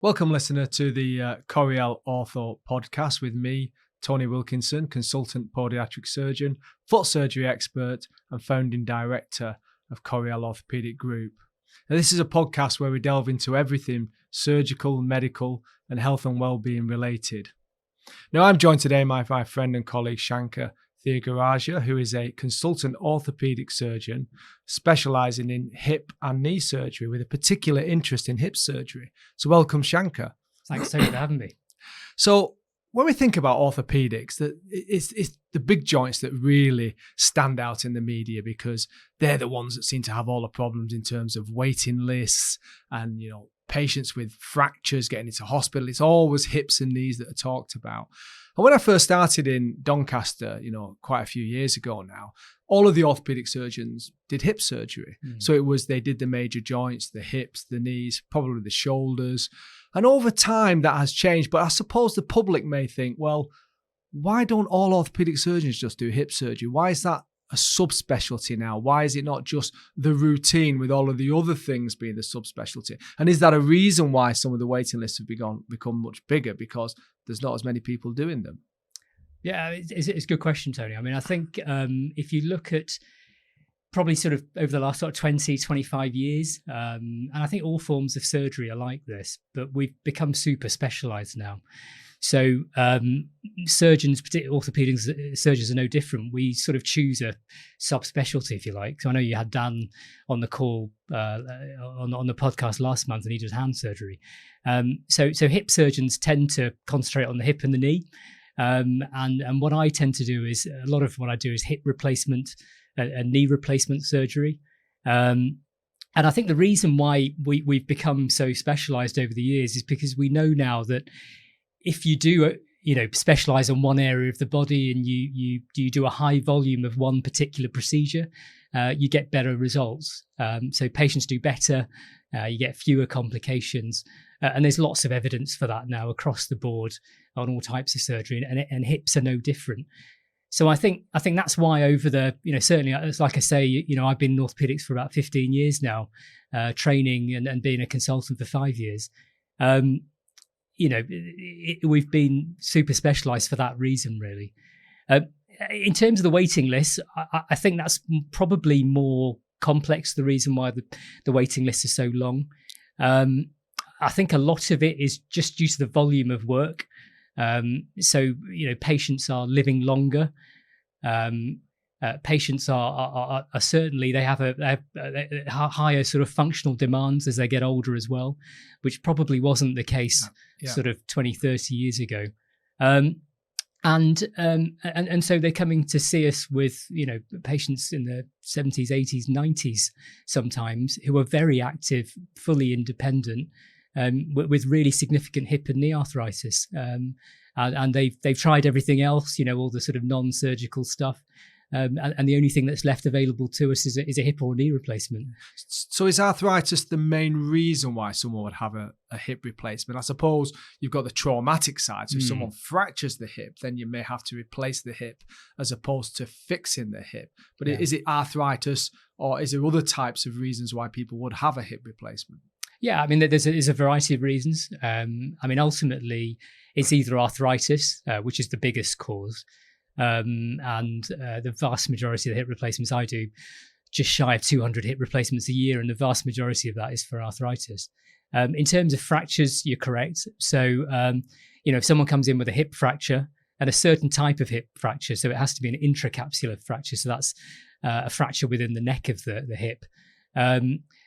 Welcome, listener, to the Coriel Ortho podcast with me, Tony Wilkinson, consultant podiatric surgeon, foot surgery expert, and founding director of Coriel Orthopaedic Group. Now, this is a podcast where we delve into everything surgical, medical, and health and well-being related. Now, I'm joined today by my friend and colleague Shankar Thiagarajah, who is a consultant orthopaedic surgeon specializing in hip and knee surgery with a particular interest in hip surgery. So welcome, Shankar. Thanks, Tony, for having me. So when we think about orthopedics, it's the big joints that really stand out in the media because they're the ones that seem to have all the problems in terms of waiting lists and, patients with fractures getting into hospital. It's always hips and knees that are talked about. And when I first started in Doncaster, quite a few years ago now, all of the orthopedic surgeons did hip surgery. So they did the major joints, the hips, the knees, probably the shoulders. And over time that has changed. But I suppose the public may think, well, why don't all orthopedic surgeons just do hip surgery? Why is that a subspecialty now? Why is it not just the routine with all of the other things being the subspecialty? And is that a reason why some of the waiting lists have become much bigger because there's not as many people doing them? Yeah, it's a good question, Tony. I mean, I think if you look at probably sort of over the last 20, 25 years, and I think all forms of surgery are like this, but we've become super specialized now. So surgeons, particularly orthopedic surgeons, are no different. We sort of choose a subspecialty, if you like. So I know you had Dan on the call on the podcast last month, and he did hand surgery. So hip surgeons tend to concentrate on the hip and the knee. And what I tend to do is a lot of what I do is hip replacement and knee replacement surgery. And I think the reason why we've become so specialized over the years is because we know now that if you do, specialize on one area of the body and you do a high volume of one particular procedure, you get better results. So patients do better, you get fewer complications, and there's lots of evidence for that now across the board on all types of surgery, and hips are no different. So I think that's why over the, certainly, like I say, I've been in orthopedics for about 15 years now, training and being a consultant for 5 years. We've been super specialized for that reason, really. In terms of the waiting list, I think that's probably more complex, the reason why the waiting list is so long. I think a lot of it is just due to the volume of work. So patients are living longer. Patients are certainly, they have a higher sort of functional demands as they get older as well, which probably wasn't the case sort of 20, 30 years ago. And so they're coming to see us with, patients in the 70s, 80s, 90s sometimes who are very active, fully independent, with really significant hip and knee arthritis. And they've tried everything else, all the sort of non-surgical stuff. And the only thing that's left available to us is a hip or knee replacement. So is arthritis the main reason why someone would have a hip replacement? I suppose you've got the traumatic side. So if someone fractures the hip, then you may have to replace the hip as opposed to fixing the hip. But is it arthritis, or is there other types of reasons why people would have a hip replacement? Yeah, I mean, there's a variety of reasons. Ultimately, it's either arthritis, which is the biggest cause. And the vast majority of the hip replacements I do, just shy of 200 hip replacements a year, and the vast majority of that is for arthritis. In terms of fractures, you're correct. So, if someone comes in with a hip fracture and a certain type of hip fracture, so it has to be an intracapsular fracture, so that's a fracture within the neck of the hip,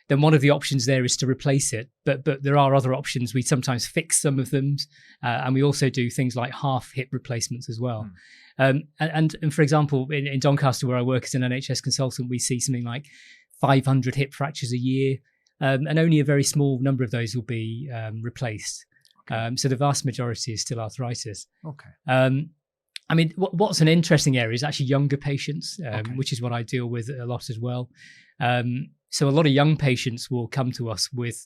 then one of the options there is to replace it. But there are other options. We sometimes fix some of them, and we also do things like half hip replacements as well. And for example, in Doncaster, where I work as an NHS consultant, we see something like 500 hip fractures a year, and only a very small number of those will be replaced. Okay. So the vast majority is still arthritis. Okay. What's an interesting area is actually younger patients, which is what I deal with a lot as well. So a lot of young patients will come to us with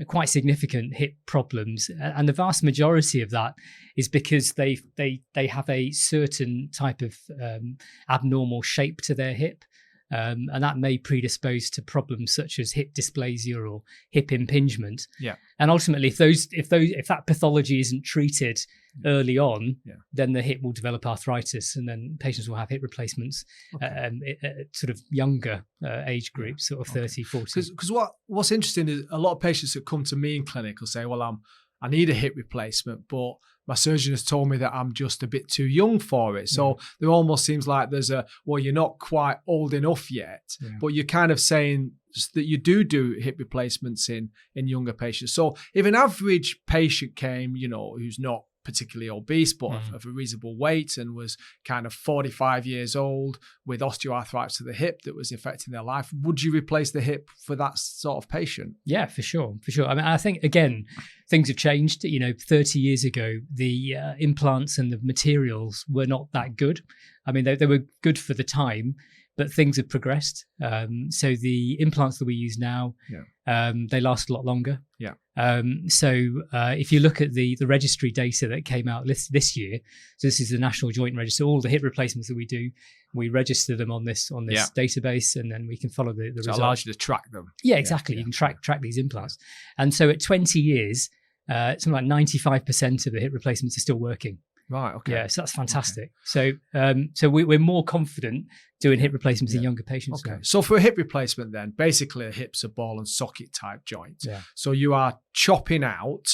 quite significant hip problems, and the vast majority of that is because they have a certain type of abnormal shape to their hip. And that may predispose to problems such as hip dysplasia or hip impingement. Yeah. And ultimately, if that pathology isn't treated early on, then the hip will develop arthritis, and then patients will have hip replacements at sort of younger age groups, sort of 30, 40. Because what's interesting is a lot of patients that come to me in clinic will say, well, I need a hip replacement, but my surgeon has told me that I'm just a bit too young for it. So there almost seems like there's you're not quite old enough yet, but you're kind of saying that you do hip replacements in younger patients. So if an average patient came, who's not particularly obese, but of a reasonable weight, and was kind of 45 years old with osteoarthritis of the hip that was affecting their life, would you replace the hip for that sort of patient? Yeah, for sure. I mean, I think, again, things have changed. 30 years ago, the implants and the materials were not that good. I mean, they were good for the time, but things have progressed. So the implants that we use now, they last a lot longer. Yeah. So if you look at the registry data that came out this year, so this is the National Joint Register, all the hip replacements that we do, we register them on this database, and then we can follow the results. It allows you to track them. Yeah, exactly. You can track these implants. And so at 20 years, something like 95% of the hip replacements are still working. Right. Okay. Yeah, so that's fantastic. Okay. So we're more confident doing hip replacements in younger patients. Okay. Now. So for a hip replacement, then basically a hip's a ball and socket type joint. Yeah. So you are chopping out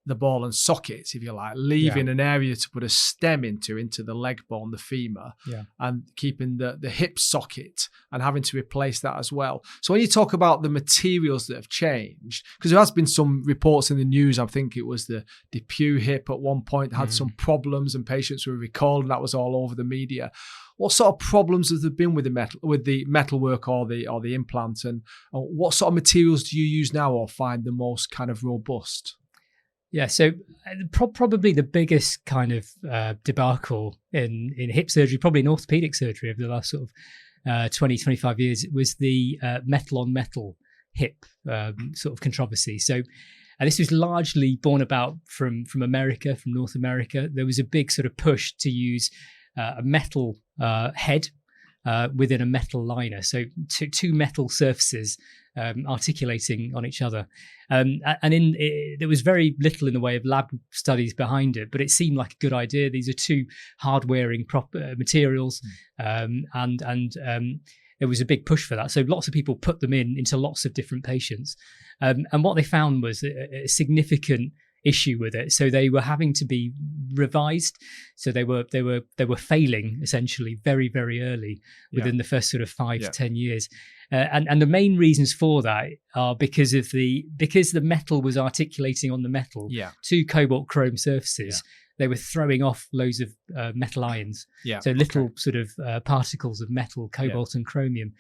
the ball and sockets, if you like, leaving an area to put a stem into the leg bone, the femur, and keeping the hip socket and having to replace that as well. So when you talk about the materials that have changed, because there has been some reports in the news, I think it was the DePuy hip at one point had some problems and patients were recalled, and that was all over the media. What sort of problems has there been with the metalwork or the implant, and what sort of materials do you use now or find the most kind of robust? Yeah, so probably the biggest kind of debacle in hip surgery, probably in orthopedic surgery over the last sort of 20, 25 years, was the metal on metal hip sort of controversy. So this was largely born about from America, from North America. There was a big sort of push to use a metal head within a metal liner. So two metal surfaces articulating on each other. There was very little in the way of lab studies behind it, but it seemed like a good idea. These are two hard-wearing materials, and there was a big push for that. So lots of people put them into lots of different patients. And what they found was a significant issue with it. So they were having to be revised. So they were failing essentially very, very early within the first sort of 5 to 10 years. And the main reasons for that are because the metal was articulating on the metal to cobalt chrome surfaces. They were throwing off loads of metal ions. So little sort of particles of metal, cobalt and chromium.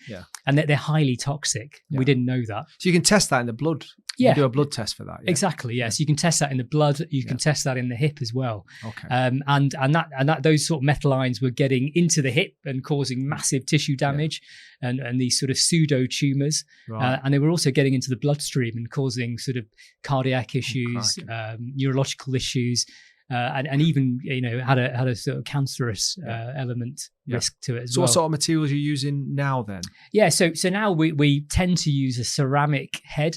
And they're highly toxic. We didn't know that. So you can test that in the blood. You do a blood test for that. Exactly. Yes, you can test that in the blood. You can test that in the hip as well. Okay. And that those sort of metal ions were getting into the hip and causing massive tissue damage and these sort of pseudo tumors. Right. And they were also getting into the bloodstream and causing sort of cardiac issues, neurological issues. And even had a sort of cancerous element risk to it as well. So what sort of materials are you using now then? Yeah, so now we tend to use a ceramic head,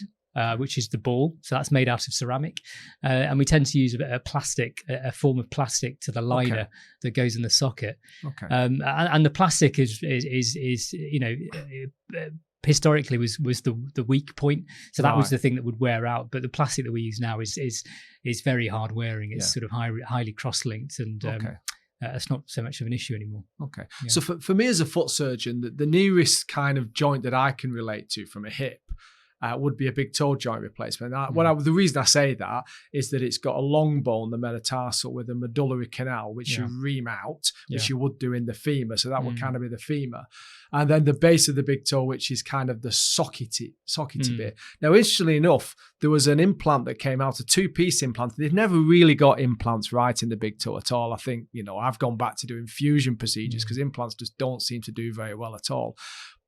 which is the ball. So that's made out of ceramic, and we tend to use a form of plastic to the liner that goes in the socket. Okay. And the plastic is historically was the weak point, so that was the thing that would wear out. But the plastic that we use now is very hard wearing. It's sort of highly cross-linked, and it's not so much of an issue anymore. Okay. So for me as a foot surgeon, the nearest kind of joint that I can relate to from a hip would be a big toe joint replacement. The reason I say that is that it's got a long bone, the metatarsal, with a medullary canal, which you ream out, which you would do in the femur. So that would kind of be the femur. And then the base of the big toe, which is kind of the sockety bit. Now, interestingly enough, there was an implant that came out, a two-piece implant. They've never really got implants right in the big toe at all. I think, I've gone back to doing fusion procedures because implants just don't seem to do very well at all.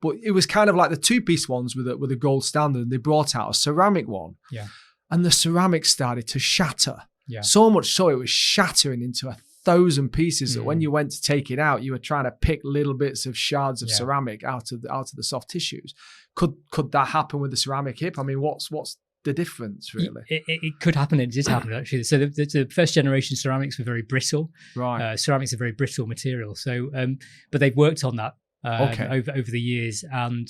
But it was kind of like the two-piece ones with a gold standard. They brought out a ceramic one. Yeah. And the ceramic started to shatter. Yeah. So much so it was shattering into 1,000 pieces that when you went to take it out, you were trying to pick little bits of shards of ceramic out of the soft tissues. Could that happen with the ceramic hip? I mean, what's the difference, really? It could happen. It did happen, actually. So the first generation ceramics were very brittle. Right. Ceramics are very brittle material. So, but they've worked on that over the years. And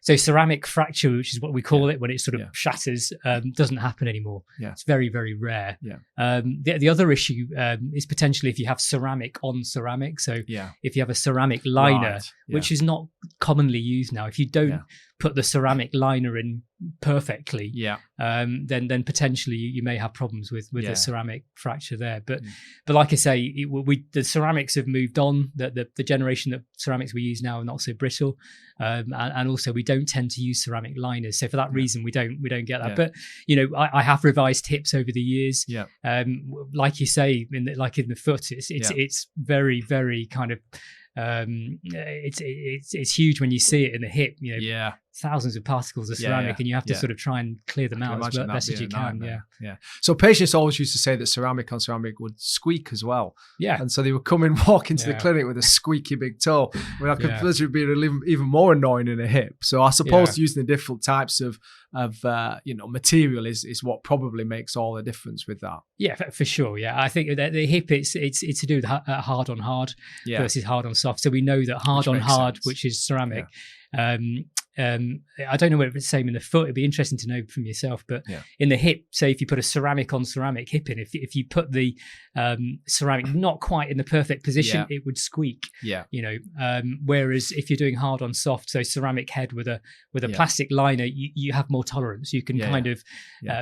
so ceramic fracture, which is what we call it when it sort of shatters, doesn't happen anymore. Yeah. It's very, very rare. Yeah. The other issue is potentially if you have ceramic on ceramic. So if you have a ceramic liner, which is not commonly used now, if you don't put the ceramic liner in perfectly, then potentially you may have problems with the ceramic fracture there. But like I say, the ceramics have moved on. The generation of ceramics we use now are not so brittle, and also we don't tend to use ceramic liners. So for that reason, we don't get that. But I have revised hips over the years. Like you say, in the foot, it's very, very kind of it's huge when you see it in the hip. Thousands of particles of ceramic, and you have to sort of try and clear them out as best as you can. So patients always used to say that ceramic on ceramic would squeak as well. And so they would come and walk into the clinic with a squeaky big toe. I mean, that could literally be even more annoying in a hip. So I suppose using the different types of material is what probably makes all the difference with that. Yeah, for sure. Yeah, I think that the hip it's to do with hard on hard versus hard on soft. So we know that hard on hard, which is ceramic. I don't know whether it's the same in the foot. It'd be interesting to know from yourself, but in the hip, say if you put a ceramic on ceramic hip in, if you put the ceramic not quite in the perfect position, it would squeak. Whereas if you're doing hard on soft, so ceramic head with a plastic liner, you have more tolerance. You can kind of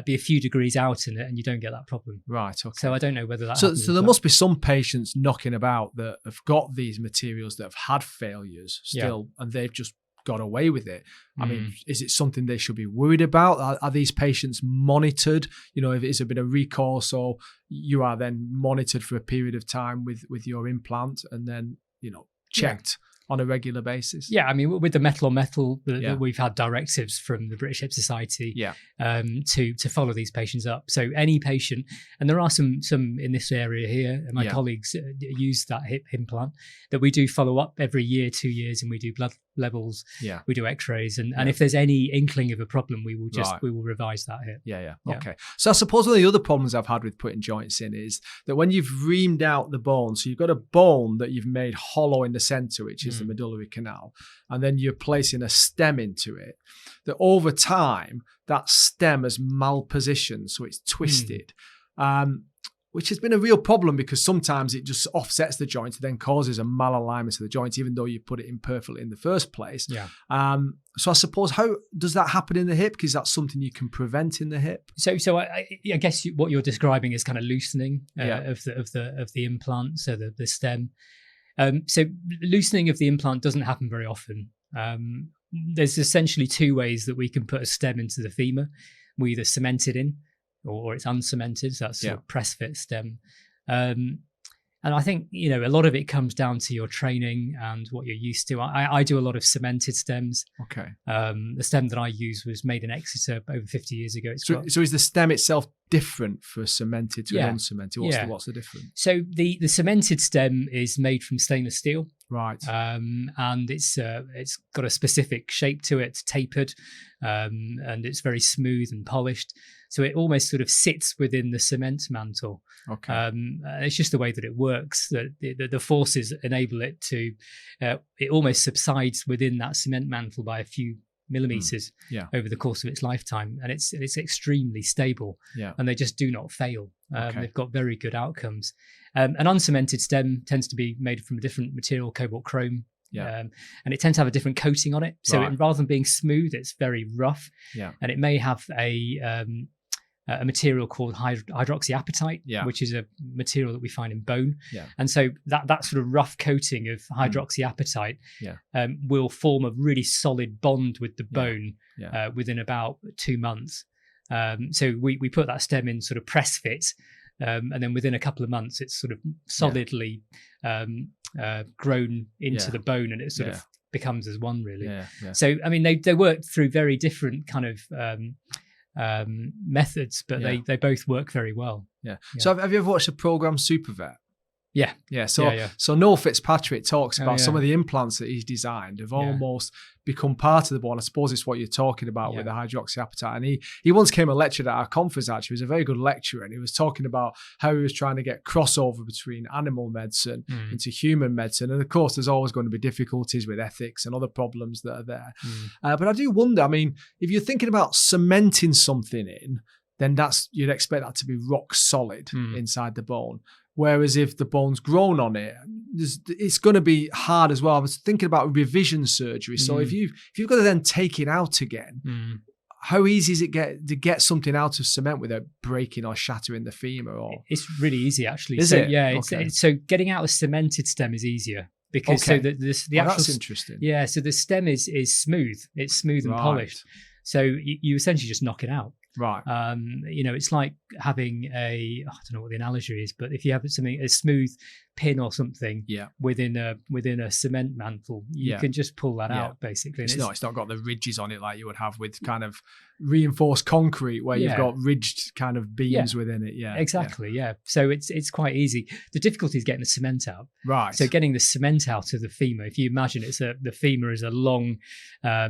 be a few degrees out in it, and you don't get that problem. Right. Okay. So I don't know whether that. So there must be some patients knocking about that have got these materials that have had failures still, and they've just got away with it. I mean, is it something they should be worried about? Are these patients monitored? If it's a bit of recall, so you are then monitored for a period of time with your implant, and then checked on a regular basis. I mean, with the metal on metal, we've had directives from the British Hip Society to follow these patients up. So any patient, and there are some in this area here, and my colleagues use that hip implant, that we do follow up every year, 2 years, and we do blood levels, we do x-rays, and if there's any inkling of a problem, we will revise that hip. Okay. So I suppose one of the other problems I've had with putting joints in is that when you've reamed out the bone, so you've got a bone that you've made hollow in the center, which is the medullary canal, and then you're placing a stem into it, that over time that stem has malpositioned, so it's twisted, which has been a real problem because sometimes it just offsets the joint and then causes a malalignment of the joint, even though you put it in perfectly in the first place. So I suppose, how does that happen in the hip? Because that's something you can prevent in the hip. So I guess what you're describing is kind of loosening of the implant, so the stem. So loosening of the implant doesn't happen very often. There's essentially two ways that we can put a stem into the femur. We either cement it in, or it's uncemented, so that's sort of press fit stem. And I think, a lot of it comes down to your training and what you're used to. I do a lot of cemented stems. Okay. The stem that I use was made in Exeter over 50 years ago. So is the stem itself different for cemented to uncemented? What's the difference? So the cemented stem is made from stainless steel. Right. And it's got a specific shape to it, tapered, and it's very smooth and polished. So it almost sort of sits within the cement mantle. Okay. It's just the way that it works. The forces enable it to. It almost subsides within that cement mantle by a few millimeters over the course of its lifetime, and it's extremely stable. And they just do not fail. They've got very good outcomes. An uncemented stem tends to be made from a different material, cobalt chrome. And it tends to have a different coating on it. So rather than being smooth, it's very rough. And it may have a material called hydroxyapatite, which is a material that we find in bone. And so that sort of rough coating of hydroxyapatite will form a really solid bond with the bone within about 2 months. So we put that stem in sort of press fit, and then within a couple of months it's sort of solidly grown into the bone, and it sort of becomes as one, really. So I mean they work through very different kind of methods, but they both work very well. So have you ever watched the program Supervet? Yeah. So Noel Fitzpatrick talks about some of the implants that he's designed have almost become part of the bone. I suppose it's what you're talking about with the hydroxyapatite. And he once came and lectured at our conference, actually. He was a very good lecturer, and he was talking about how he was trying to get crossover between animal medicine into human medicine. And of course, there's always going to be difficulties with ethics and other problems that are there. But I do wonder, I mean, if you're thinking about cementing something in, then you'd expect that to be rock solid inside the bone. Whereas if the bone's grown on it, it's going to be hard as well. I was thinking about revision surgery. So if you've got to then take it out again, how easy is it to get something out of cement without breaking or shattering the femur? Or it's really easy, actually. Is it? Yeah. So getting out a cemented stem is easier. Because so the actual, that's interesting. Yeah, so the stem is smooth. It's smooth and polished. So you essentially just knock it out. Right. It's like having I don't know what the analogy is, but if you have a smooth pin or something within a cement mantle, you can just pull that out basically. It's not got the ridges on it like you would have with kind of reinforced concrete where you've got ridged kind of beams within it. Yeah. Exactly. Yeah. So it's quite easy. The difficulty is getting the cement out. Right. So getting the cement out of the femur, if you imagine the femur is a long a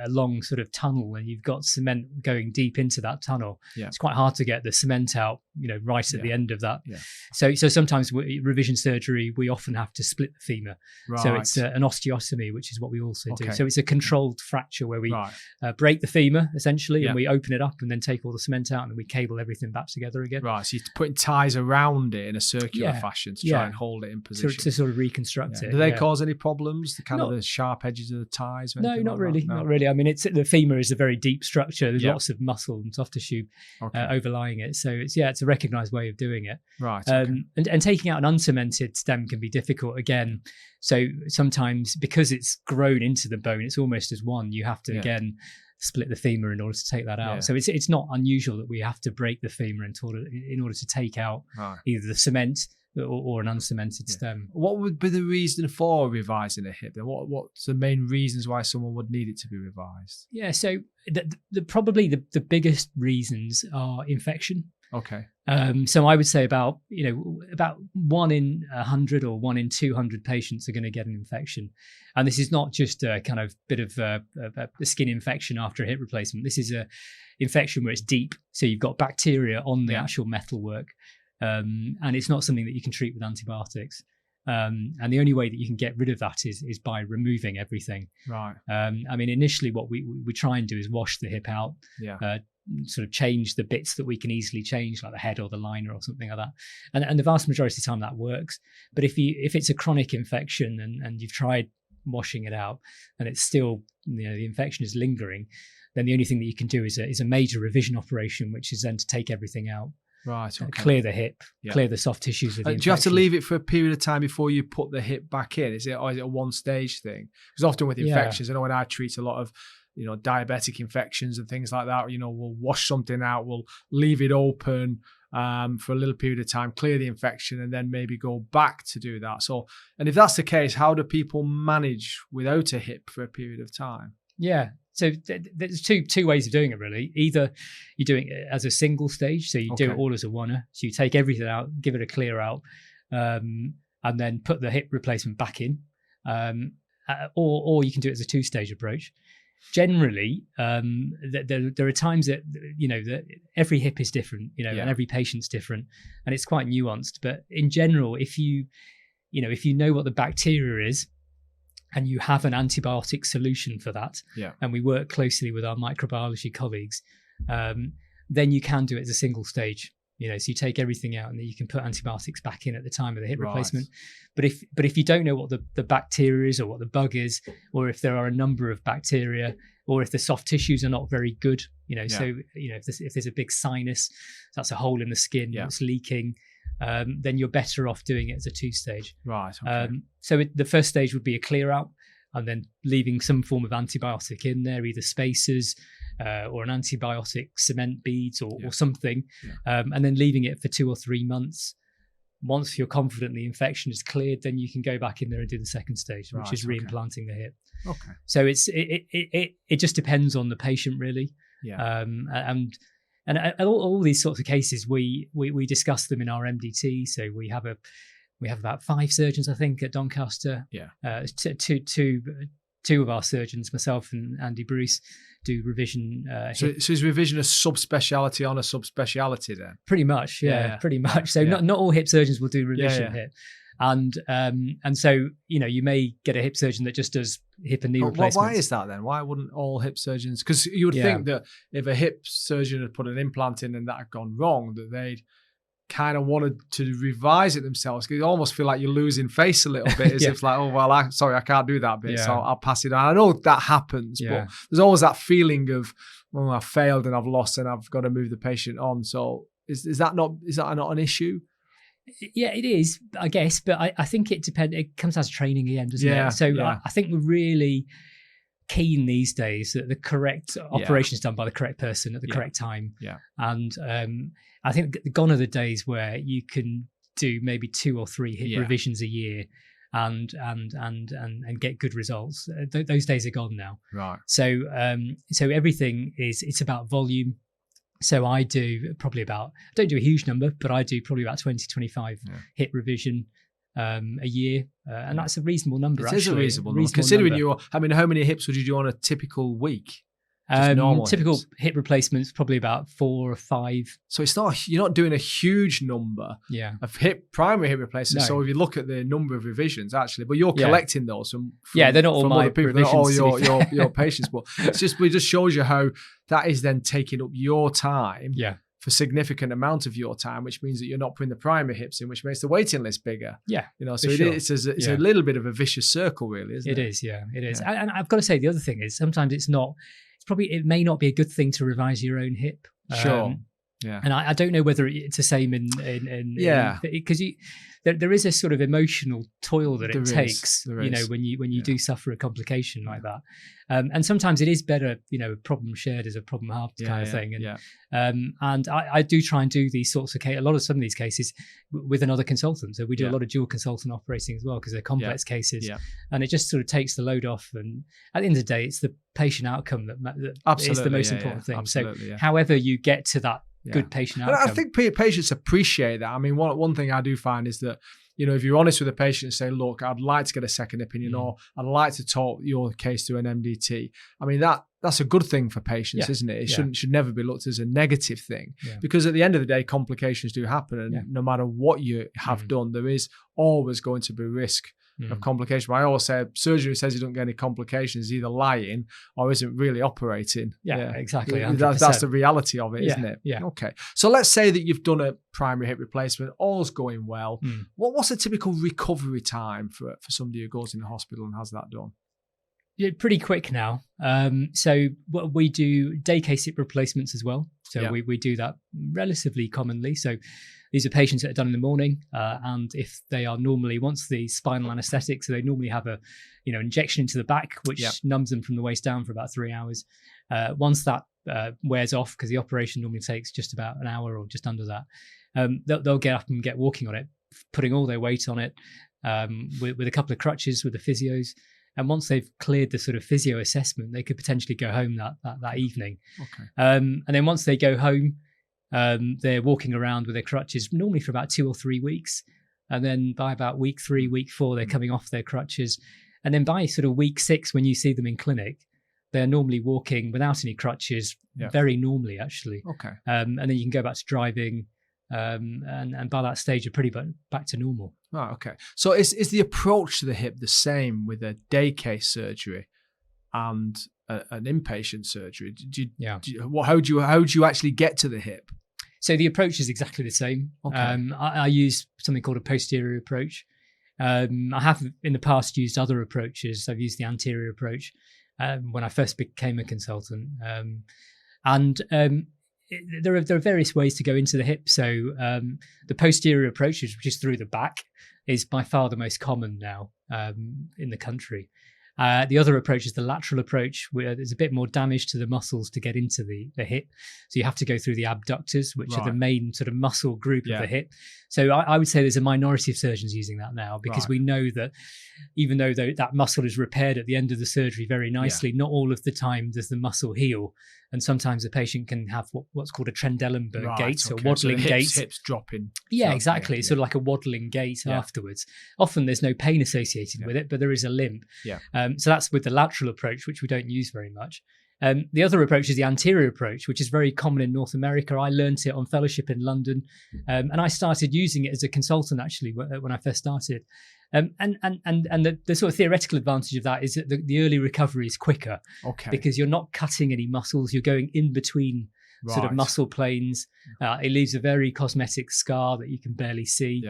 long sort of tunnel, and you've got cement going deep into that tunnel. Yeah. It's quite hard to get the cement out, right at the end of that. Yeah. So sometimes revision surgery, we often have to split the femur. Right. So it's an osteotomy, which is what we also do. So it's a controlled fracture where we break the femur essentially, and we open it up and then take all the cement out, and then we cable everything back together again. Right. So you're putting ties around it in a circular fashion to try and hold it in position. To sort of reconstruct it. Do they cause any problems? The sharp edges of the ties? No, not really. Not really. I mean, the femur is a very deep structure. There's lots of muscle and soft tissue overlying it. So it's a recognised way of doing it. Right. And taking out an uncemented stem can be difficult again. So sometimes because it's grown into the bone, it's almost as one. You have to again split the femur in order to take that out. Yeah. So it's not unusual that we have to break the femur in order to take out either the cement or an uncemented stem. What would be the reason for revising a hip? What's the main reasons why someone would need it to be revised? Yeah, so probably the biggest reasons are infection. Okay. So I would say about 1 in 100 or 1 in 200 patients are going to get an infection, and this is not just a kind of bit of a skin infection after a hip replacement. This is a infection where it's deep, so you've got bacteria on the actual metalwork, and it's not something that you can treat with antibiotics. And the only way that you can get rid of that is by removing everything. Right. I mean, initially what we try and do is wash the hip out. Yeah. Sort of change the bits that we can easily change, like the head or the liner or something like that, and the vast majority of the time that works. But if it's a chronic infection and you've tried washing it out and it's still the infection is lingering, then the only thing that you can do is a major revision operation, which is then to take everything out. Right. Okay. Clear the hip, clear the soft tissues of the infection. Do you have to leave it for a period of time before you put the hip back in? Is it a one-stage thing? Because often with infections, I know when I treat a lot of diabetic infections and things like that, we'll wash something out, we'll leave it open for a little period of time, clear the infection, and then maybe go back to do that. So, and if that's the case, how do people manage without a hip for a period of time? Yeah. So there's two ways of doing it, really. Either you're doing it as a single stage, so you do it all as a oneer. So you take everything out, give it a clear out, and then put the hip replacement back in. Or you can do it as a two-stage approach. Generally, there are times that that every hip is different, and every patient's different, and it's quite nuanced. But in general, if you know what the bacteria is, and you have an antibiotic solution for that, and we work closely with our microbiology colleagues, then you can do it as a single stage. So you take everything out and then you can put antibiotics back in at the time of the hip replacement. But if you don't know what the bacteria is or what the bug is, or if there are a number of bacteria, or if the soft tissues are not very good, so if there's a big sinus, that's a hole in the skin that's leaking, then you're better off doing it as a two-stage. Right. Okay. So the first stage would be a clear out, and then leaving some form of antibiotic in there, either spacers or an antibiotic cement beads or something, and then leaving it for 2 or 3 months. Once you're confident the infection is cleared, then you can go back in there and do the second stage, which is reimplanting the hip. Okay. So it just depends on the patient, really. Yeah. And And all these sorts of cases, we discuss them in our MDT. So we have about 5 surgeons, I think, at Doncaster. Yeah. Two of our surgeons, myself and Andy Bruce, do revision. So is revision a subspeciality on a subspeciality then? Pretty much, yeah. Pretty much. So not all hip surgeons will do revision hip. And so, you may get a hip surgeon that just does hip and knee replacements. Why is that then? Why wouldn't all hip surgeons? Because you would think that if a hip surgeon had put an implant in and that had gone wrong, that they'd kind of wanted to revise it themselves. Because you almost feel like you're losing face a little bit, as if like, oh well, I can't do that bit, so I'll pass it on. I know that happens, but there's always that feeling of, oh, I failed and I've lost and I've got to move the patient on. So is that not an issue? Yeah, it is, I guess, but I think it depends. It comes down to training again, doesn't it? So I think we're really keen these days that the correct operation is done by the correct person at the correct time. Yeah, and I think gone are the days where you can do maybe 2 or 3 hip revisions a year and get good results. Those days are gone now. Right. So everything it's about volume. So I do I don't do a huge number, but I do probably about 20, 25 hip revision a year. And that's a reasonable number. It is a reasonable number. Considering how many hips would you do on a typical week? Typical hip replacements, probably about 4 or 5. So you're not doing a huge number of primary hip replacements. No. So if you look at the number of revisions, actually, but you're collecting those from they're not all my people, they're not all your patients. But it just shows you how that is then taking up your time. Yeah. For significant amount of your time, which means that you're not putting the primary hips in, which makes the waiting list bigger. Yeah, so it's a little bit of a vicious circle, really, isn't it? It is, yeah, it is. And I've got to say, the other thing is sometimes it may not be a good thing to revise your own hip. Sure. Yeah. And I don't know whether it's the same in because there is a sort of emotional toil that it takes, when you do suffer a complication like that. And sometimes it is better, a problem shared is a problem halved kind of thing. And I do try and do these sorts of some of these cases with another consultant. So we do a lot of dual consultant operating as well because they're complex cases. Yeah. And it just sort of takes the load off. And at the end of the day, it's the patient outcome that is the most important thing. So however you get to that good patient outcome. I think patients appreciate that. I mean, one thing I do find is that, if you're honest with a patient and say, look, I'd like to get a second opinion or I'd like to talk your case to an MDT. I mean, that's a good thing for patients, isn't it? It should never be looked as a negative thing because at the end of the day, complications do happen. And no matter what you have done, there is always going to be risk of complication. But I always say surgery who says you don't get any complications is either lying or isn't really operating. Yeah, exactly. That's the reality of it, isn't it? Yeah. Okay. So let's say that you've done a primary hip replacement, all's going well. What's a typical recovery time for somebody who goes in the hospital and has that done? Yeah, pretty quick now. So we do day case hip replacements as well. So we do that relatively commonly. So these are patients that are done in the morning, and if they are normally, once the spinal anaesthetic, so they normally have a, injection into the back, which numbs them from the waist down for about 3 hours. Once that wears off, because the operation normally takes just about an hour or just under that, they'll get up and get walking on it, putting all their weight on it, with a couple of crutches with the physios. And once they've cleared the sort of physio assessment, they could potentially go home that evening. Okay. And then once they go home, they're walking around with their crutches normally for about 2 or 3 weeks. And then by about week 3, week 4, they're coming off their crutches. And then by sort of week 6, when you see them in clinic, they're normally walking without any crutches, very normally, actually. Okay. And then you can go back to driving. And by that stage, you're pretty back to normal. Right, okay. So is the approach to the hip the same with a day case surgery and an inpatient surgery? How do you actually get to the hip? So the approach is exactly the same. Okay. I use something called a posterior approach. I have in the past used other approaches. I've used the anterior approach when I first became a consultant. There are various ways to go into the hip. So the posterior approach, which is through the back, is by far the most common now in the country. The other approach is the lateral approach, where there's a bit more damage to the muscles to get into the hip. So you have to go through the abductors, which are the main sort of muscle group of the hip. So I would say there's a minority of surgeons using that now, because we know that even though that muscle is repaired at the end of the surgery very nicely, not all of the time does the muscle heal. and sometimes the patient can have what's called a Trendelenburg gait, so okay. waddling so gait. Hips dropping. Yeah, exactly. It's sort of like a waddling gait afterwards. Often there's no pain associated with it, but there is a limp. Yeah. So that's with the lateral approach, which we don't use very much. The other approach is the anterior approach, which is very common in North America. I learned it on fellowship in London, and I started using it as a consultant actually when I first started. And the sort of theoretical advantage of that is that the early recovery is quicker, because you're not cutting any muscles, you're going in between sort of muscle planes. It leaves a very cosmetic scar that you can barely see.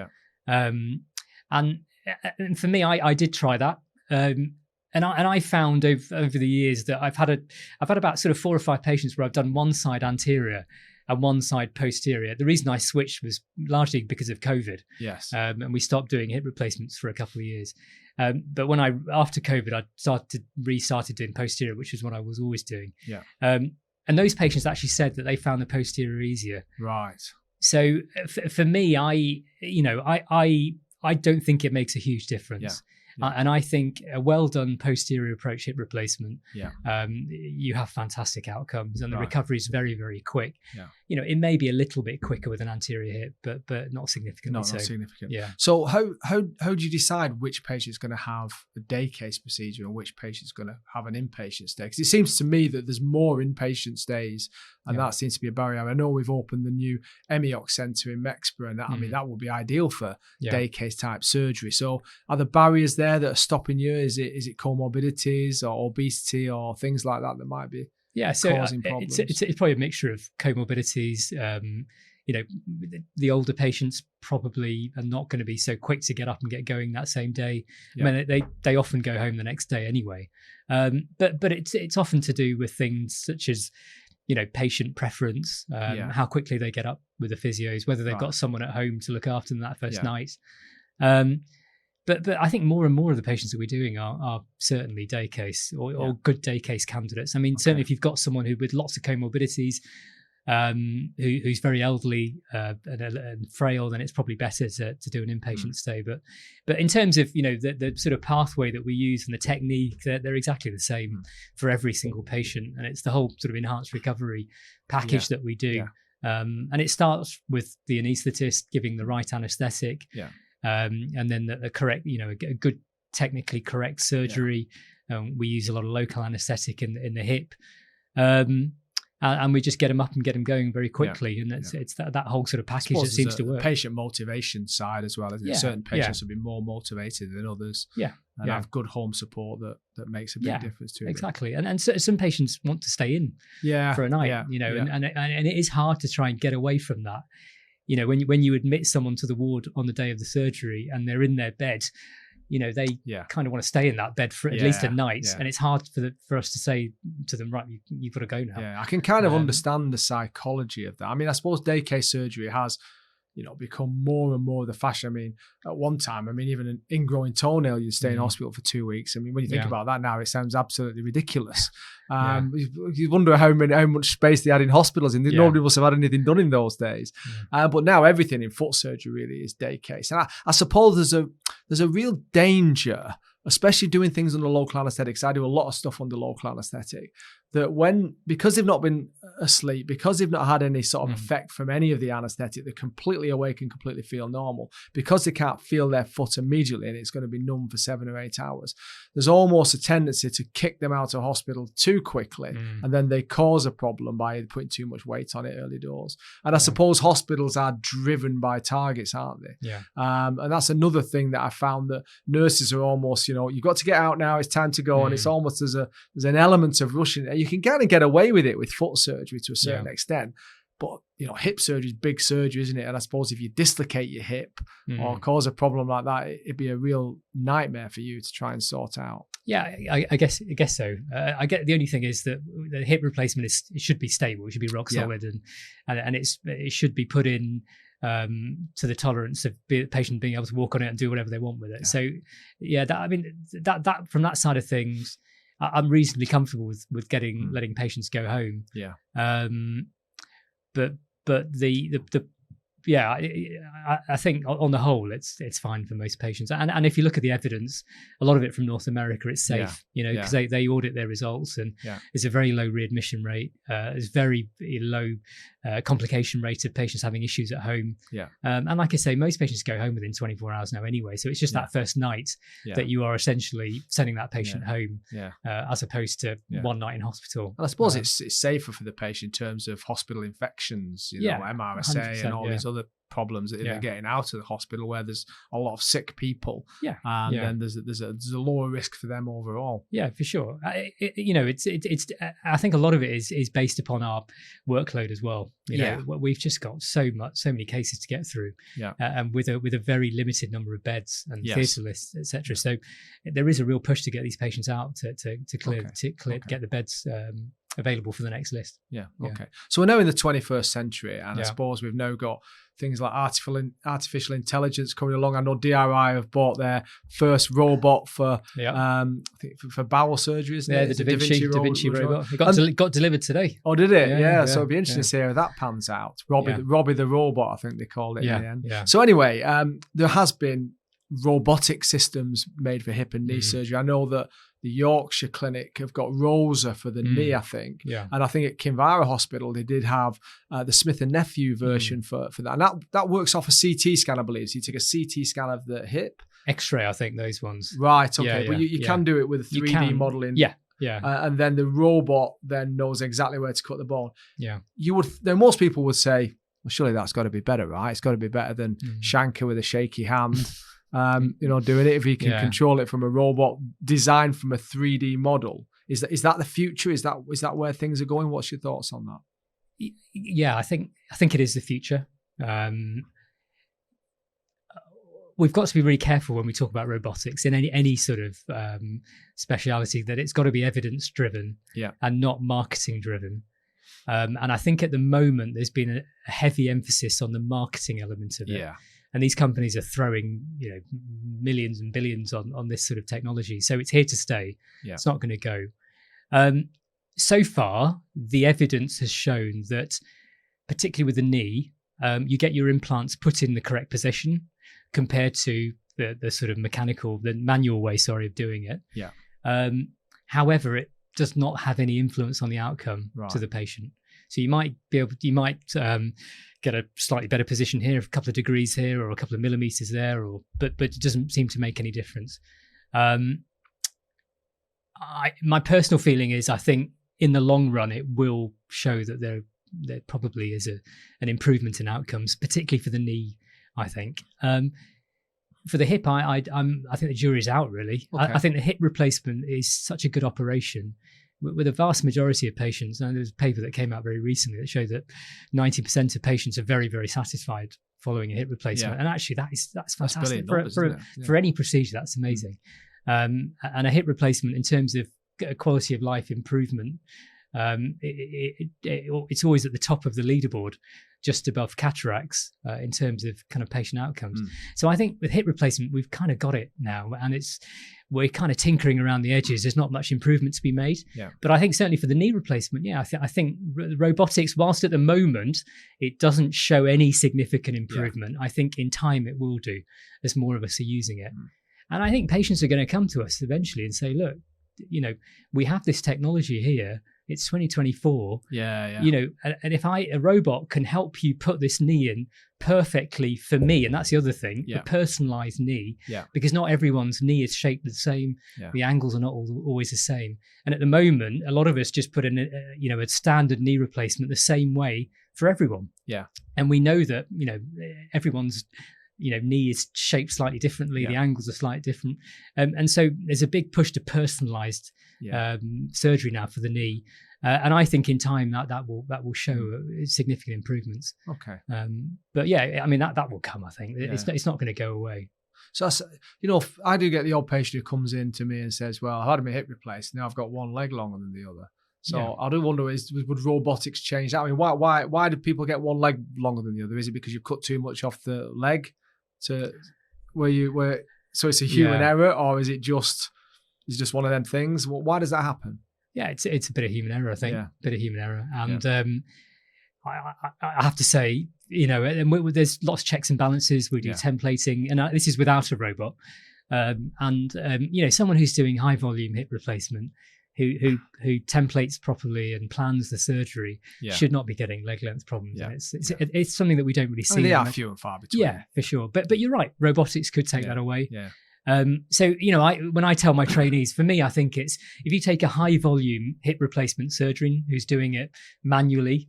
And for me, I did try that. And I found over the years that I've had about sort of 4 or 5 patients where I've done one side anterior and one side posterior. The reason I switched was largely because of COVID. Yes. And we stopped doing hip replacements for a couple of years. But after COVID, I restarted doing posterior, which is what I was always doing. Yeah. And those patients actually said that they found the posterior easier. Right. So for me, I don't think it makes a huge difference. Yeah. And I think a well done posterior approach hip replacement, you have fantastic outcomes, and the recovery is very, very quick. Yeah. It may be a little bit quicker with an anterior hip, but not significantly. Not so. significant. Yeah. So how do you decide which patient is going to have a day case procedure and which patient is going to have an inpatient stay? Because it seems to me that there's more inpatient stays, and that seems to be a barrier. I know we've opened the new EMIOC Centre in Mexborough, and that, I mean, that would be ideal for day case type surgery. So are the barriers there that are stopping you? Is it comorbidities or obesity or things like that might be causing problems? It's probably a mixture of comorbidities. The older patients probably are not going to be so quick to get up and get going that same day. I mean, they often go home the next day anyway. But it's often to do with things such as patient preference, how quickly they get up with the physios, whether they've got someone at home to look after them that first night. But I think more and more of the patients that we're doing are certainly day case or good day case candidates. I mean, certainly if you've got someone with lots of comorbidities, who's very elderly and frail, then it's probably better to do an inpatient stay. But in terms of the sort of pathway that we use and the technique, they're exactly the same for every single patient, and it's the whole sort of enhanced recovery package that we do. And it starts with the anaesthetist giving the right anaesthetic, and then the correct, a good technically correct surgery. We use a lot of local anaesthetic in the hip. And we just get them up and get them going very quickly, and it's that whole sort of package that seems to work. Patient motivation side as well, isn't it? Certain patients will be more motivated than others, and have good home support that makes a big difference to it. Exactly, and some patients want to stay in for a night, and it is hard to try and get away from that. When you admit someone to the ward on the day of the surgery and they're in their bed, they kind of want to stay in that bed for at least a night. And it's hard for us to say to them, right, you've got to go now. Yeah, I can kind of understand the psychology of that. I mean, I suppose day case surgery has, become more and more the fashion. I mean, at one time, even an ingrowing toenail, you'd stay in hospital for 2 weeks. I mean, when you think about that now, it sounds absolutely ridiculous. You wonder how much space they had in hospitals, and nobody must have had anything done in those days. But now everything in foot surgery really is day case. And I suppose there's a real danger, especially doing things under local anaesthetics. I do a lot of stuff under local anaesthetic, that because they've not been asleep, because they've not had any sort of effect from any of the anaesthetic, they're completely awake and completely feel normal. Because they can't feel their foot immediately and it's going to be numb for 7 or 8 hours, there's almost a tendency to kick them out of hospital too quickly, and then they cause a problem by putting too much weight on it early doors. And I suppose hospitals are driven by targets, aren't they? And that's another thing that I found, that nurses are almost, you've got to get out now, it's time to go, and it's almost there's an element of rushing. You can kind of get away with it with foot surgery to a certain extent, but hip surgery is big surgery, isn't it? And I suppose if you dislocate your hip or cause a problem like that, it'd be a real nightmare for you to try and sort out. Yeah, I guess so. I get the only thing is that the hip replacement it should be stable, it should be rock solid, and it should be put in to the tolerance of the patient being able to walk on it and do whatever they want with it. So that from that side of things, I'm reasonably comfortable with letting patients go home. But the yeah, I think on the whole, it's fine for most patients. And if you look at the evidence, a lot of it from North America, it's safe, because they audit their results, and there's a very low readmission rate. There's very low complication rate of patients having issues at home. And like I say, most patients go home within 24 hours now anyway. So it's just that first night that you are essentially sending that patient home, as opposed to one night in hospital. And I suppose it's safer for the patient in terms of hospital infections, MRSA and all these other problems that they're getting out of the hospital, where there's a lot of sick people, and then there's a lower risk for them overall. Yeah, for sure. It's I think a lot of it is based upon our workload as well. We've just got so many cases to get through, and with a very limited number of beds and theatre lists, etc. So there is a real push to get these patients out to clear get the beds available for the next list. Okay. So we're now in the 21st century, and I suppose we've now got things like artificial intelligence coming along. I know DRI have bought their first robot for I think for bowel surgery, isn't it? The Da Vinci robot. It got delivered today. Oh, did it? Yeah. So it'll be interesting to see how that pans out. Robbie the robot, I think they called it in the end. So anyway, there has been robotic systems made for hip and knee surgery. I know that the Yorkshire Clinic have got Rosa for the knee, I think. And I think at Kinvara Hospital, they did have the Smith & Nephew version for that. And that works off a CT scan, I believe. So you take a CT scan of the hip. X-ray, I think, those ones. Right, okay. But you can do it with a 3D modelling. And then the robot then knows exactly where to cut the bone. Then most people would say, well, surely that's got to be better, right? It's got to be better than Shankar with a shaky hand. Doing it if you can control it from a robot designed from a 3D model. Is that the future? Is that where things are going? What's your thoughts on that? Yeah, I think it is the future. We've got to be really careful when we talk about robotics in any sort of speciality, that it's got to be evidence driven and not marketing driven. And I think at the moment there's been a heavy emphasis on the marketing element of it. And these companies are throwing, millions and billions on this sort of technology. So it's here to stay. It's not going to go. So far, the evidence has shown that, particularly with the knee, you get your implants put in the correct position compared to the sort of the manual way, of doing it. However, it does not have any influence on the outcome to the patient. So you might get a slightly better position here, a couple of degrees here, or a couple of millimeters there, but it doesn't seem to make any difference. My personal feeling is, I think in the long run it will show that there probably is an improvement in outcomes, particularly for the knee. I think for the hip, I think the jury's out really. I think the hip replacement is such a good operation. With a vast majority of patients, and there's a paper that came out very recently that showed that 90% of patients are very, very satisfied following a hip replacement. And actually that's fantastic. For any procedure, that's amazing. And a hip replacement in terms of quality of life improvement, it's always at the top of the leaderboard, just above cataracts in terms of kind of patient outcomes. So I think with hip replacement, we've kind of got it now, and we're kind of tinkering around the edges. There's not much improvement to be made. But I think certainly for the knee replacement, I think robotics, whilst at the moment it doesn't show any significant improvement, I think in time it will do as more of us are using it. And I think patients are going to come to us eventually and say, look, we have this technology here. It's 2024. And if a robot can help you put this knee in perfectly for me, and that's the other thing, the personalized knee, because not everyone's knee is shaped the same. The angles are not always the same. And at the moment, a lot of us just put in a standard knee replacement the same way for everyone. And we know that, everyone's knee is shaped slightly differently. The angles are slightly different. And so there's a big push to personalized surgery now for the knee. And I think in time that will show significant improvements. But that will come, I think. It's not going to go away. So, I do get the odd patient who comes in to me and says, well, I had my hip replaced. Now I've got one leg longer than the other. So I do wonder, would robotics change that? I mean, why do people get one leg longer than the other? Is it because you've cut too much off the leg to so it's a human error, or is it just one of them things? Why does that happen? It's a bit of human error, I think. Bit of human error. And I have to say, there's lots of checks and balances. We do templating, and this is without a robot. Someone who's doing high volume hip replacement, who templates properly and plans the surgery should not be getting leg length problems. And it's something that we don't really see. They are few and far between. Yeah, for sure. But you're right. Robotics could take that away. Yeah. When I tell my trainees, for me, I think it's if you take a high volume hip replacement surgeon who's doing it manually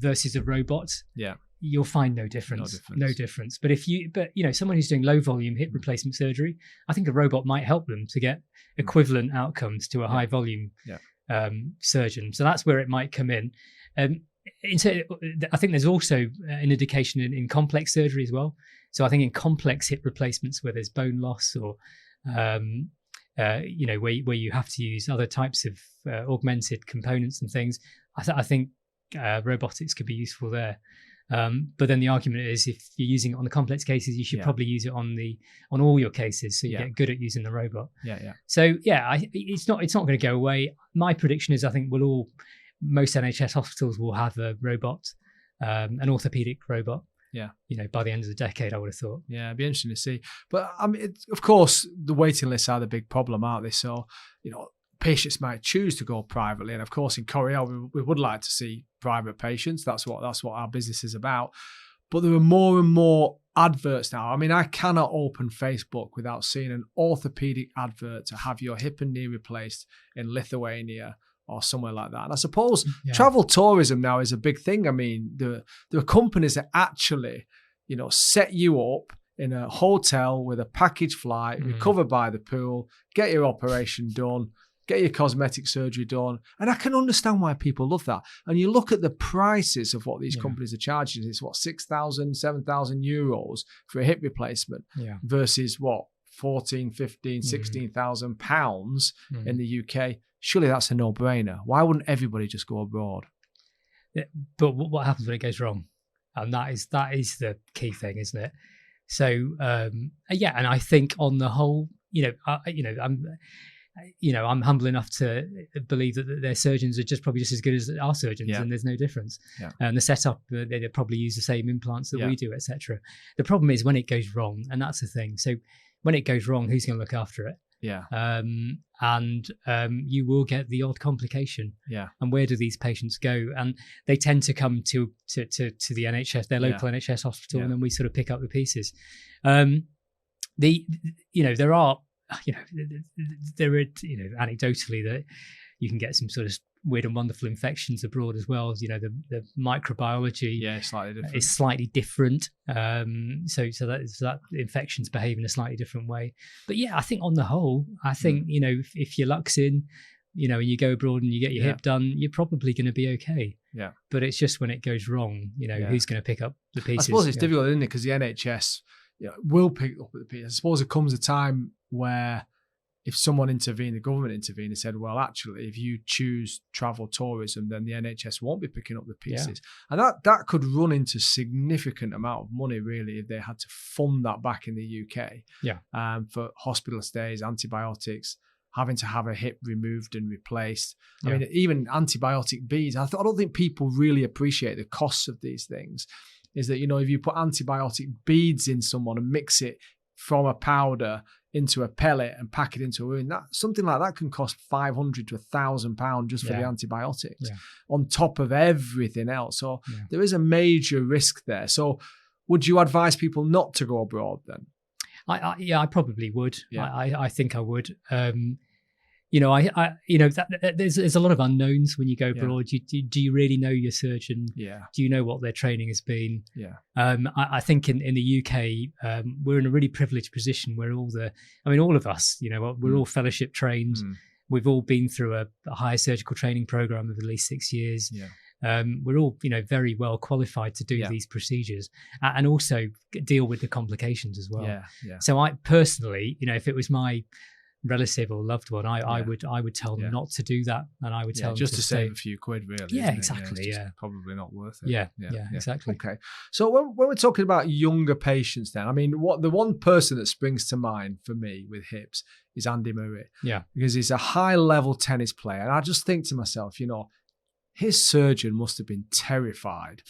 versus a robot, you'll find no difference. But someone who's doing low volume hip replacement surgery, I think a robot might help them to get equivalent outcomes to a high volume surgeon. So that's where it might come in. I think there's also an indication in complex surgery as well. So I think in complex hip replacements where there's bone loss or, where you have to use other types of augmented components and things, I think robotics could be useful there. But then the argument is if you're using it on the complex cases, you should probably use it on all your cases, so you get good at using the robot. So it's not going to go away. My prediction is I think most NHS hospitals will have a robot, an orthopedic robot. By the end of the decade, I would have thought. Yeah, it'd be interesting to see. But I mean, of course, the waiting lists are the big problem, aren't they? So, patients might choose to go privately, and of course, in Coriel, we would like to see private patients. That's what our business is about. But there are more and more adverts now. I mean, I cannot open Facebook without seeing an orthopedic advert to have your hip and knee replaced in Lithuania or somewhere like that. And I suppose travel tourism now is a big thing. I mean, there are companies that actually, set you up in a hotel with a package flight, recover by the pool, get your operation done, get your cosmetic surgery done. And I can understand why people love that. And you look at the prices of what these companies are charging. It's 6,000, 7,000 euros for a hip replacement versus 14, 15, 16,000 pounds in the UK. Surely that's a no-brainer. Why wouldn't everybody just go abroad? But what happens when it goes wrong? And that is the key thing, isn't it? So and I think on the whole, I'm humble enough to believe that their surgeons are probably just as good as our surgeons, and there's no difference. And the setup, they probably use the same implants that we do, etc. The problem is when it goes wrong, and that's the thing. So when it goes wrong, who's going to look after it? You will get the odd complication. And where do these patients go? And they tend to come to the NHS, their local NHS hospital, and then we sort of pick up the pieces. There are anecdotally that you can get some sort of weird and wonderful infections abroad as well. The microbiology is slightly different. So that infections behave in a slightly different way. But I think on the whole, if your luck's in, and you go abroad and you get your hip done, you're probably going to be okay. But it's just when it goes wrong, who's going to pick up the pieces? I suppose it's difficult, isn't it? Because the NHS will pick up the pieces. I suppose there comes a time where if someone intervened, the government intervened and said, well, actually, if you choose travel tourism, then the NHS won't be picking up the pieces. And that could run into significant amount of money, really, if they had to fund that back in the UK for hospital stays, antibiotics, having to have a hip removed and replaced. I mean, even antibiotic beads. I don't think people really appreciate the costs of these things. Is that, if you put antibiotic beads in someone and mix it from a powder into a pellet and pack it into a wound, something like that can cost £500 to £1,000 just for the antibiotics on top of everything else. So there is a major risk there. So would you advise people not to go abroad then? I probably would. I think I would. There's a lot of unknowns when you go abroad. Do you really know your surgeon? Do you know what their training has been? I think in the UK, we're in a really privileged position where all of us, we're all fellowship trained. We've all been through a higher surgical training program of at least 6 years. We're all, very well qualified to do these procedures and also deal with the complications as well. So I personally, if it was my relative or loved one, I would tell them not to do that, and I would tell them just to save a few quid, really. Exactly. Probably not worth it. Exactly. Okay. So when we're talking about younger patients, then the one person that springs to mind for me with hips is Andy Murray. Because he's a high level tennis player, and I just think to myself, his surgeon must have been terrified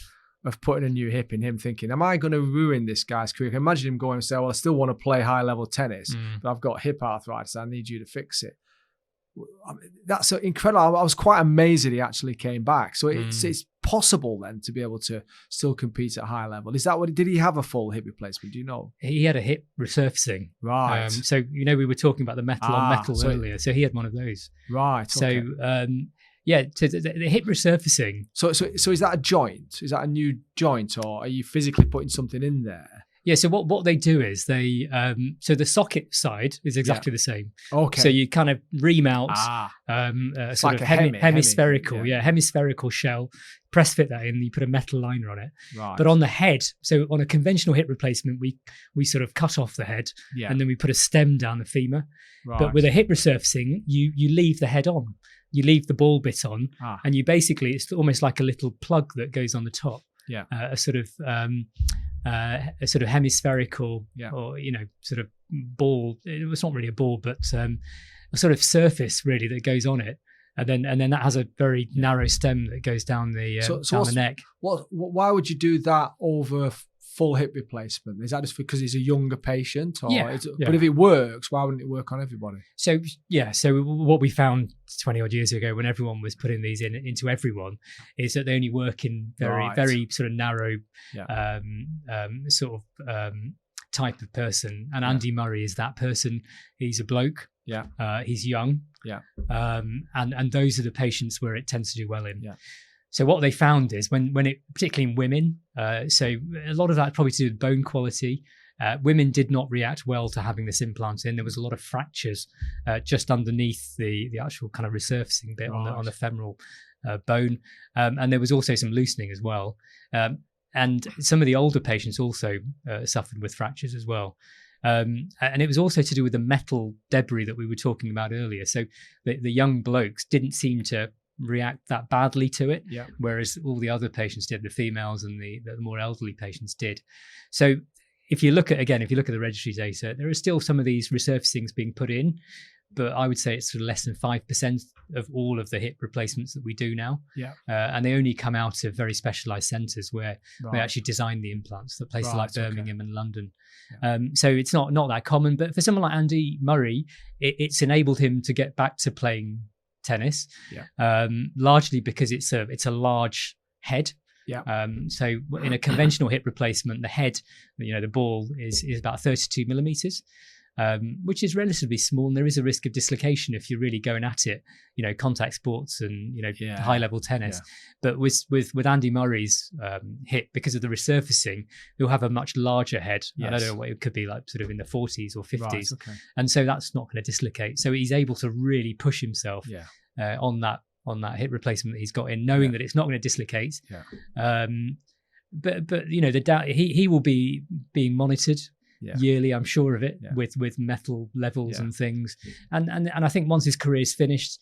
of putting a new hip in him, thinking, am I going to ruin this guy's career? I can imagine him going and saying, well, I still want to play high-level tennis, but I've got hip arthritis. I need you to fix it. I mean, that's so incredible. I was quite amazed that he actually came back. So it's possible then to be able to still compete at a high level. Is that what, did he have a full hip replacement? Do you know? He had a hip resurfacing. Right. So, we were talking about the metal on metal earlier. So he had one of those. Right. Okay. So, so the hip resurfacing. So is that a joint? Is that a new joint, or are you physically putting something in there? Yeah, so what they do is they so the socket side is exactly the same. Okay. So you kind of ream out sort like of a hemispherical, hemispherical shell, press fit that in, you put a metal liner on it. Right. But on the head, so on a conventional hip replacement, we sort of cut off the head and then we put a stem down the femur. Right. But with a hip resurfacing, you leave the head on. You leave the ball bit on, and you basically, it's almost like a little plug that goes on the top. Yeah. A sort of hemispherical or sort of ball. It's not really a ball, but a sort of surface really that goes on it, and then that has a very narrow stem that goes down the down the neck. Why would you do that over full hip replacement? Is that just because he's a younger patient? Or but if it works, why wouldn't it work on everybody? So what we found 20 odd years ago when everyone was putting these into everyone is that they only work in very sort of narrow type of person. And Andy Murray is that person. He's a bloke. Yeah. He's young. Yeah. And those are the patients where it tends to do well in. Yeah. So what they found is when it, particularly in women, so a lot of that probably to do with bone quality. Women did not react well to having this implant in. There was a lot of fractures just underneath the actual kind of resurfacing bit on the femoral bone, and there was also some loosening as well. And some of the older patients also suffered with fractures as well. And it was also to do with the metal debris that we were talking about earlier. So the young blokes didn't seem to react that badly to it, whereas all the other patients did, the females and the more elderly patients did. So if you look at the registry data, there are still some of these resurfacings being put in, but I would say it's sort of less than 5% of all of the hip replacements that we do now. And they only come out of very specialized centers where they actually design the implants, at places like Birmingham and London. So it's not that common, but for someone like Andy Murray, it's enabled him to get back to playing tennis, largely because it's a large head. So in a conventional hip replacement, the head, the ball is about 32 millimeters, which is relatively small, and there is a risk of dislocation if you're really going at it, contact sports and high level tennis. But with Andy Murray's hip, because of the resurfacing, he'll have a much larger head. I don't know what it could be, like sort of in the 40s or 50s, and so that's not going to dislocate. So he's able to really push himself on that hip replacement that he's got in, knowing that it's not going to dislocate. But he will be being monitored yearly, I'm sure of it, with metal levels and things. And I think once his career is finished,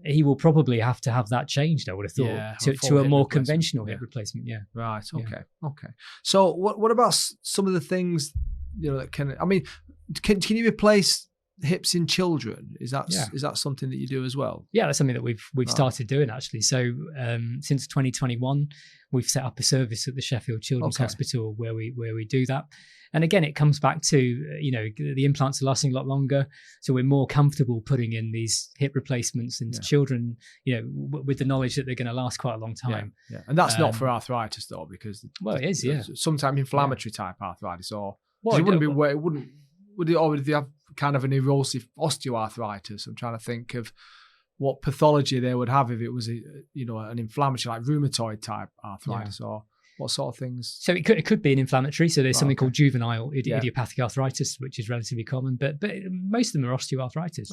he will probably have to have that changed, I would have thought, to a more conventional hip replacement. Right. Okay. So what about some of the things that can you replace hips in children? Is that something that you do as well? That's something that we've started doing, actually. So since 2021, we've set up a service at the Sheffield Children's Hospital where we do that. And again, it comes back to the implants are lasting a lot longer, so we're more comfortable putting in these hip replacements into children, with the knowledge that they're going to last quite a long time. And that's not for arthritis though, because it is sometimes inflammatory type arthritis, or would they have kind of an erosive osteoarthritis? I'm trying to think of what pathology they would have if it was an inflammatory, like rheumatoid type arthritis, or what sort of things. So it could be an inflammatory. So there's something called juvenile idiopathic arthritis, which is relatively common, but most of them are osteoarthritis.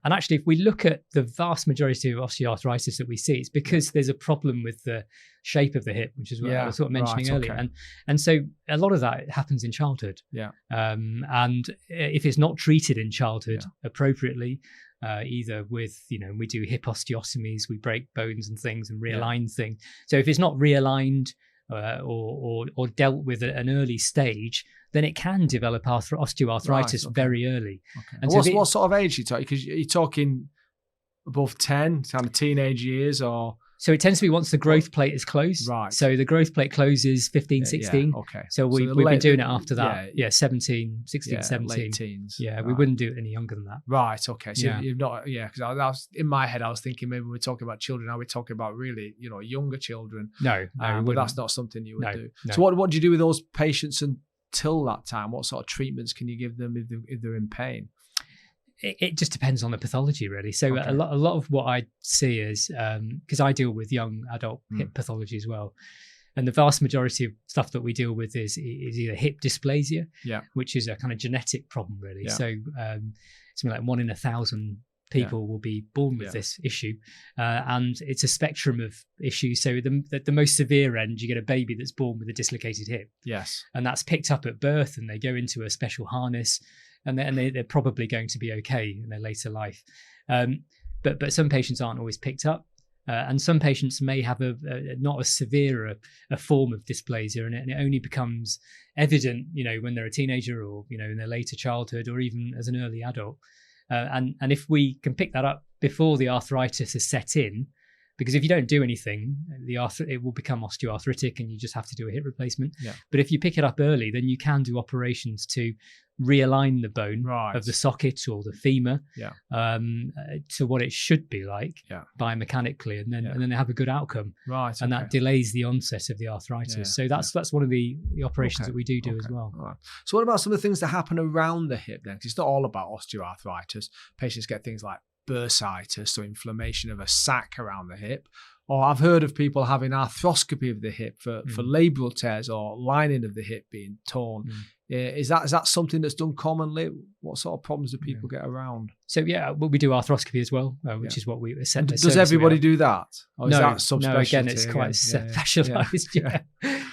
And actually, if we look at the vast majority of osteoarthritis that we see, it's because there's a problem with the shape of the hip, which is what I was sort of mentioning earlier. And so a lot of that happens in childhood. And if it's not treated in childhood appropriatly, either with, we do hip osteotomies, we break bones and things and realign things. So if it's not realigned or dealt with at an early stage, then it can develop osteoarthritis very early. And so what sort of age are you talking? Because you're talking above 10, kind of teenage years, or? So it tends to be once the growth plate is closed. Right. So the growth plate closes 15, 16. Yeah, okay. So we've been doing it after that. Yeah, 17, 16, yeah, 17. Late teens. Yeah, right. We wouldn't do it any younger than that. Right, okay. So Yeah. you've not, because I was in my head, I was thinking maybe we're talking about children, now we're talking about really, younger children. No, but that's not something you would do. No. So what do you do with those patients until that time? What sort of treatments can you give them if they're in pain? It just depends on the pathology, really. So Okay. a lot of what I see is, because I deal with young adult hip pathology as well, and the vast majority of stuff that we deal with is either hip dysplasia, which is a kind of genetic problem, really. Yeah. So something like 1 in 1,000 people will be born with this issue, and it's a spectrum of issues. So the most severe end, you get a baby that's born with a dislocated hip. Yes. And that's picked up at birth, and they go into a special harness, and they're probably going to be okay in their later life. But some patients aren't always picked up, and some patients may have a not as severe a form of dysplasia, and it only becomes evident, when they're a teenager, or in their later childhood, or even as an early adult. And if we can pick that up before the arthritis is set in, because if you don't do anything, it will become osteoarthritic, and you just have to do a hip replacement. Yeah. But if you pick it up early, then you can do operations to realign the bone of the socket or the femur to what it should be like biomechanically, and then they have a good outcome. Right. And that delays the onset of the arthritis. Yeah. So that's one of the operations that we do as well. Right. So what about some of the things that happen around the hip then? 'Cause it's not all about osteoarthritis. Patients get things like bursitis, so inflammation of a sac around the hip. Or I've heard of people having arthroscopy of the hip for labral tears or lining of the hip being torn. Is that something that's done commonly? What sort of problems do people get around? So we do arthroscopy as well, which is what we sent. Does everybody do that? Or is that no. Again, it's quite specialised. Yeah.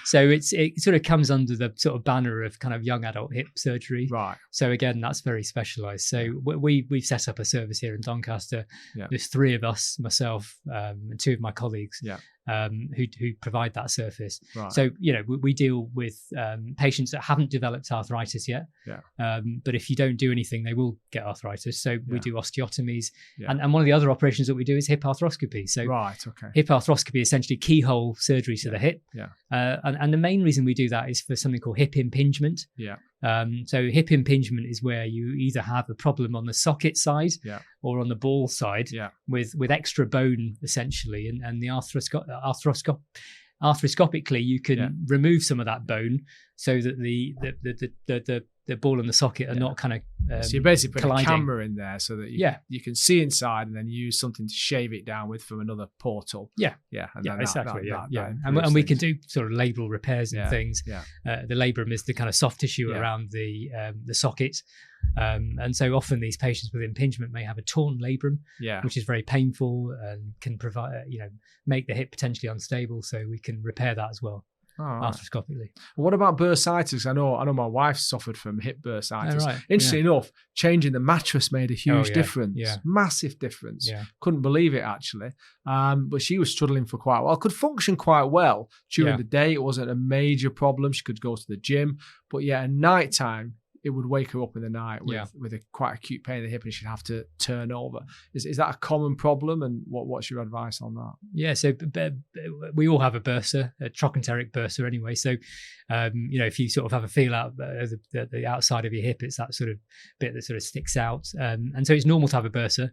So it sort of comes under the sort of banner of kind of young adult hip surgery. Right. So again, that's very specialised. So we've set up a service here in Doncaster. There's 3 of us, myself, and 2 of my colleagues. Who provide that service. Right. So we deal with patients that haven't developed arthritis yet. But if you don't do anything, they will get arthritis. So we do osteotomies, and one of the other operations that we do is hip arthroscopy. So hip arthroscopy is essentially keyhole surgery to the hip. And the main reason we do that is for something called hip impingement. So hip impingement is where you either have a problem on the socket side or on the ball side with extra bone essentially, and the arthroscopically you can remove some of that bone so that the ball and the socket are not kind of so you basically put colliding. a camera in there so that you can see inside, and then use something to shave it down with from another portal. Exactly. And we can do sort of labral repairs and things. The labrum is the kind of soft tissue around the socket, and so often these patients with impingement may have a torn labrum, which is very painful and can provide make the hip potentially unstable. So we can repair that as well. Arthroscopically. What about bursitis? I know my wife suffered from hip bursitis. Interesting enough, changing the mattress made a huge difference. Massive difference. Couldn't believe it actually. But she was struggling for quite a while. Could function quite well during the day. It wasn't a major problem. She could go to the gym. But at night time, it would wake her up in the night with a quite acute pain in the hip, and she'd have to turn over. Is that a common problem, and what's your advice on that? So we all have a bursa, a trochanteric bursa anyway. So if you sort of have a feel out the outside of your hip, it's that sort of bit that sort of sticks out, and so it's normal to have a bursa,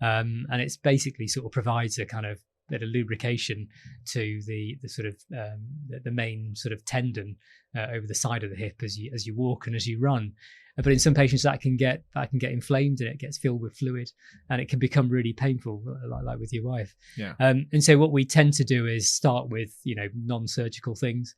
and it's basically sort of provides a kind of bit of lubrication to the sort of the main sort of tendon over the side of the hip as you walk and as you run. But in some patients that can get inflamed, and it gets filled with fluid, and it can become really painful, like with your wife. And so what we tend to do is start with non-surgical things.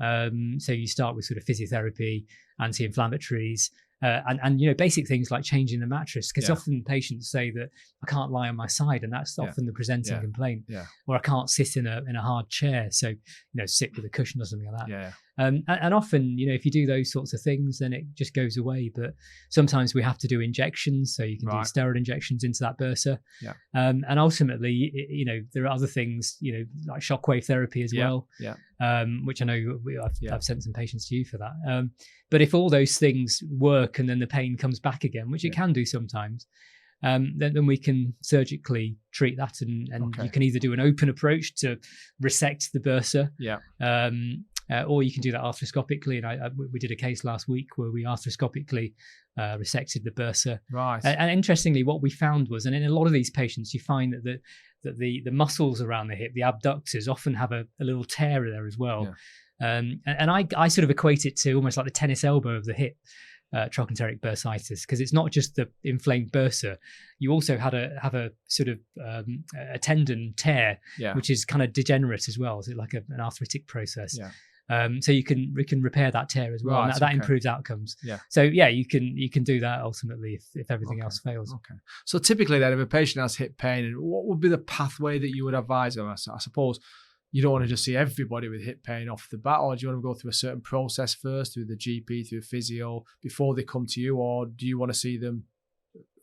So you start with sort of physiotherapy, anti-inflammatories, and basic things like changing the mattress, because often patients say that I can't lie on my side, and that's often the presenting complaint. Or I can't sit in a hard chair, so sit with a cushion or something like that. And often if you do those sorts of things, then it just goes away. But sometimes we have to do injections, so you can do steroid injections into that bursa. And ultimately there are other things like shockwave therapy as well, which I know I've sent some patients to you for that. But if all those things work and then the pain comes back again, which it can do sometimes, then we can surgically treat that, and you can either do an open approach to resect the bursa, or you can do that arthroscopically. And we did a case last week where we arthroscopically resected the bursa. Right. And interestingly, what we found was, and in a lot of these patients, you find that the muscles around the hip, the abductors, often have a little tear there as well. Yeah. And I sort of equate it to almost like the tennis elbow of the hip. Trochanteric bursitis, because it's not just the inflamed bursa. You also have a sort of a tendon tear, which is kind of degenerate as well. So like an arthritic process. So we can repair that tear as well. Right, and that improves outcomes. Yeah. So you can do that ultimately if everything else fails. Okay. So typically then, if a patient has hip pain, what would be the pathway that you would advise them? I suppose you don't want to just see everybody with hip pain off the bat, or do you want to go through a certain process first, through the GP, through physio, before they come to you, or do you want to see them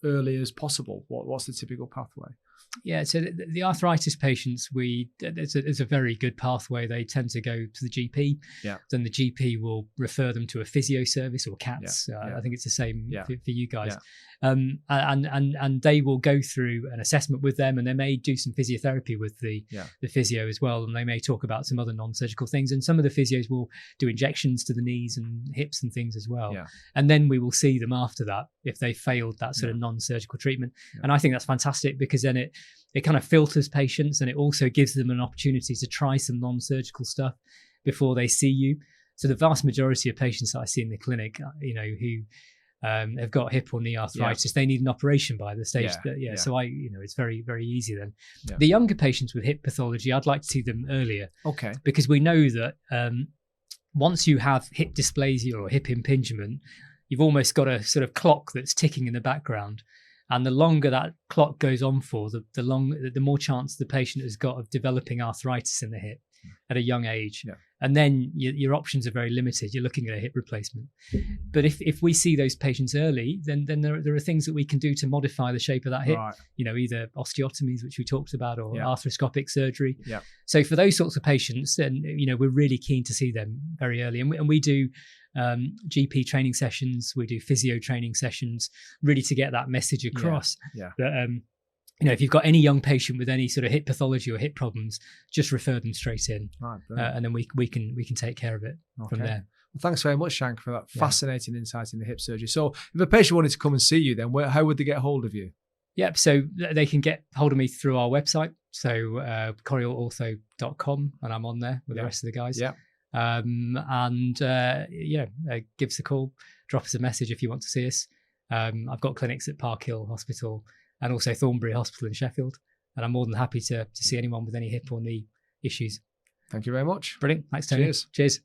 early as possible? What's the typical pathway? Yeah, so the arthritis patients, it's a very good pathway. They tend to go to the GP. Yeah. Then the GP will refer them to a physio service or CATS. I think it's the same for you guys. Yeah. And they will go through an assessment with them, and they may do some physiotherapy with the physio as well. And they may talk about some other non-surgical things. And some of the physios will do injections to the knees and hips and things as well. Yeah. And then we will see them after that if they failed that sort of non-surgical treatment. Yeah. And I think that's fantastic, because then it kind of filters patients, and it also gives them an opportunity to try some non-surgical stuff before they see you. So the vast majority of patients that I see in the clinic, who have got hip or knee arthritis, they need an operation by the stage. So it's very, very easy then. Yeah. The younger patients with hip pathology, I'd like to see them earlier. Okay. Because we know that once you have hip dysplasia or hip impingement, you've almost got a sort of clock that's ticking in the background. And the longer that clock goes on for, the more chance the patient has got of developing arthritis in the hip at a young age. Yeah. And then your options are very limited. You're looking at a hip replacement. But if we see those patients early, then there are things that we can do to modify the shape of that hip. Right. Either osteotomies, which we talked about, or arthroscopic surgery. Yeah. So for those sorts of patients, then we're really keen to see them very early. And we do GP training sessions, we do physio training sessions, really to get that message across. That if you've got any young patient with any sort of hip pathology or hip problems, just refer them straight in, and then we can take care of it from there. Well, thanks very much, Shankar, for that fascinating insight in the hip surgery. So if a patient wanted to come and see you, then how would they get hold of you? Yep, so they can get hold of me through our website, so corielortho.com, and I'm on there with the rest of the guys. Yeah. Give us a call, drop us a message if you want to see us. I've got clinics at Park Hill Hospital and also Thornbury Hospital in Sheffield, and I'm more than happy to see anyone with any hip or knee issues. Thank you very much. Brilliant. Thanks, Tony. Cheers.